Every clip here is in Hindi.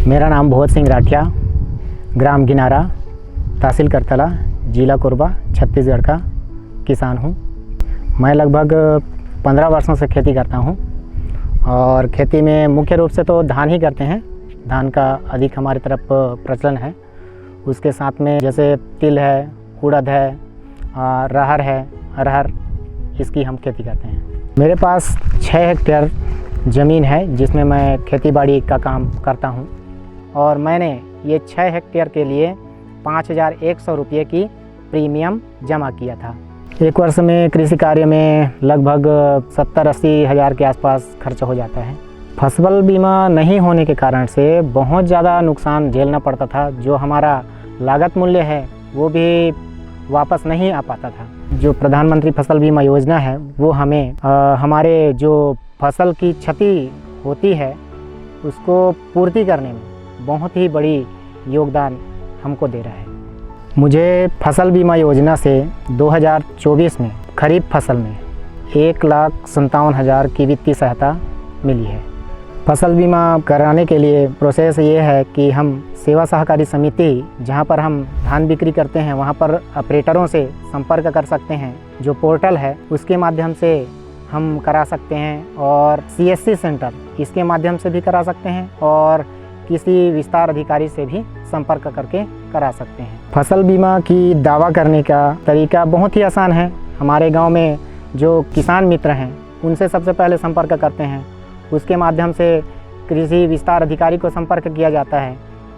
मेरा नाम भोत सिंह राठिया, ग्राम गिनारा, तहसील करतला, जिला कोरबा, छत्तीसगढ़ का किसान हूँ। मैं लगभग 15 वर्षों से खेती करता हूँ और खेती में मुख्य रूप से तो धान ही करते हैं। धान का अधिक हमारी तरफ प्रचलन है। उसके साथ में जैसे तिल है, उड़द है, रहर है, अरहर, इसकी हम खेती करते हैं। मेरे पास 6 हेक्टेयर ज़मीन है जिसमें मैं खेती बाड़ी का काम करता हूँ और मैंने ये 6 हेक्टेयर के लिए 5,100 रुपये की प्रीमियम जमा किया था। एक वर्ष में कृषि कार्य में लगभग 70-80 हज़ार के आसपास खर्च हो जाता है। फसल बीमा नहीं होने के कारण से बहुत ज़्यादा नुकसान झेलना पड़ता था। जो हमारा लागत मूल्य है वो भी वापस नहीं आ पाता था। जो प्रधानमंत्री फसल बीमा योजना है वो हमें हमारे जो फसल की क्षति होती है उसको पूर्ति करने में बहुत ही बड़ी योगदान हमको दे रहा है। मुझे फसल बीमा योजना से 2024 में खरीफ फसल में 1,57,000 की वित्तीय सहायता मिली है। फसल बीमा कराने के लिए प्रोसेस ये है कि हम सेवा सहकारी समिति जहाँ पर हम धान बिक्री करते हैं वहाँ पर ऑपरेटरों से संपर्क कर सकते हैं। जो पोर्टल है उसके माध्यम से हम करा सकते हैं और CSC सेंटर इसके माध्यम से भी करा सकते हैं और किसी विस्तार अधिकारी से भी संपर्क करके करा सकते हैं। फसल बीमा की दावा करने का तरीका बहुत ही आसान है। हमारे गांव में जो किसान मित्र हैं उनसे सबसे पहले संपर्क करते हैं। उसके माध्यम से कृषि विस्तार अधिकारी को संपर्क किया जाता है।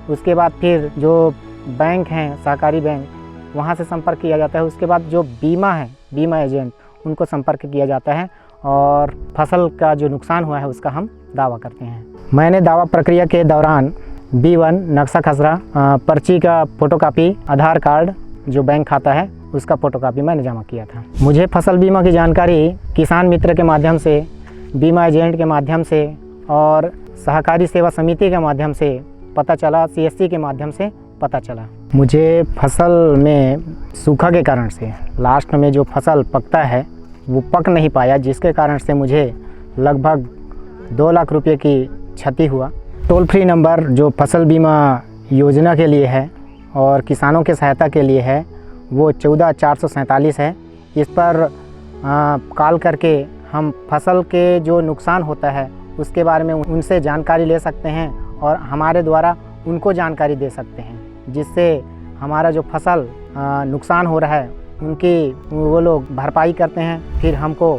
उसके बाद फिर जो बैंक हैं, सहकारी बैंक, वहाँ से संपर्क किया जाता है। उसके बाद जो बीमा है, बीमा एजेंट, उनको संपर्क किया जाता है और फसल का जो नुकसान हुआ है उसका हम दावा करते हैं। मैंने दावा प्रक्रिया के दौरान B1 नक्शा खसरा, पर्ची का फ़ोटोकॉपी, आधार कार्ड, जो बैंक खाता है उसका फ़ोटोकॉपी मैंने जमा किया था। मुझे फसल बीमा की जानकारी किसान मित्र के माध्यम से, बीमा एजेंट के माध्यम से और सहकारी सेवा समिति के माध्यम से पता चला, CSC के माध्यम से पता चला। मुझे फसल में सूखा के कारण से लास्ट में जो फसल पकता है वो पक नहीं पाया, जिसके कारण से मुझे लगभग 2 लाख रुपए की क्षति हुआ। टोल फ्री नंबर जो फसल बीमा योजना के लिए है और किसानों के सहायता के लिए है वो 14,447 है। इस पर कॉल करके हम फसल के जो नुकसान होता है उसके बारे में उनसे जानकारी ले सकते हैं और हमारे द्वारा उनको जानकारी दे सकते हैं, जिससे हमारा जो फसल नुकसान हो रहा है उनकी वो लोग भरपाई करते हैं। फिर हमको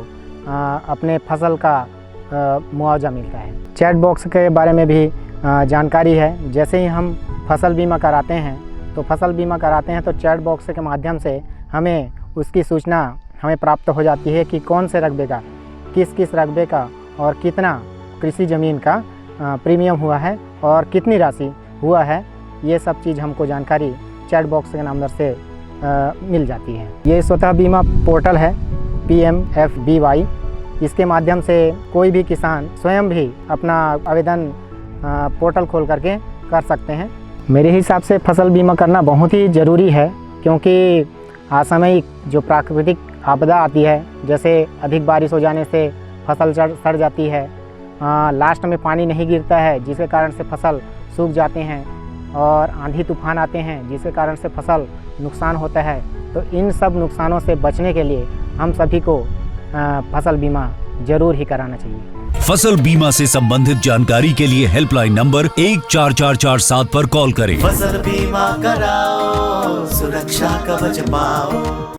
अपने फसल का मुआवजा मिलता है। चैट बॉक्स के बारे में भी जानकारी है। जैसे ही हम फसल बीमा कराते हैं तो चैट बॉक्स के माध्यम से हमें उसकी सूचना हमें प्राप्त हो जाती है कि कौन से रकबे का, किस रकबे का और कितना कृषि ज़मीन का प्रीमियम हुआ है और कितनी राशि हुआ है। ये सब चीज़ हमको जानकारी चैट बॉक्स के नंबर से मिल जाती है। ये स्वतः बीमा पोर्टल है PMFBY। इसके माध्यम से कोई भी किसान स्वयं भी अपना आवेदन पोर्टल खोल करके कर सकते हैं। मेरे हिसाब से फसल बीमा करना बहुत ही ज़रूरी है, क्योंकि असामयिक जो प्राकृतिक आपदा आती है, जैसे अधिक बारिश हो जाने से फसल सड़ जाती है, लास्ट में पानी नहीं गिरता है जिसके कारण से फसल सूख जाते हैं और आंधी तूफान आते हैं जिसके कारण से फसल नुकसान होता है। तो इन सब नुकसानों से बचने के लिए हम सभी को फसल बीमा जरूर ही कराना चाहिए। फसल बीमा से संबंधित जानकारी के लिए हेल्पलाइन नंबर 14447 पर कॉल करें। फसल बीमा कराओ, सुरक्षा कवच पाओ।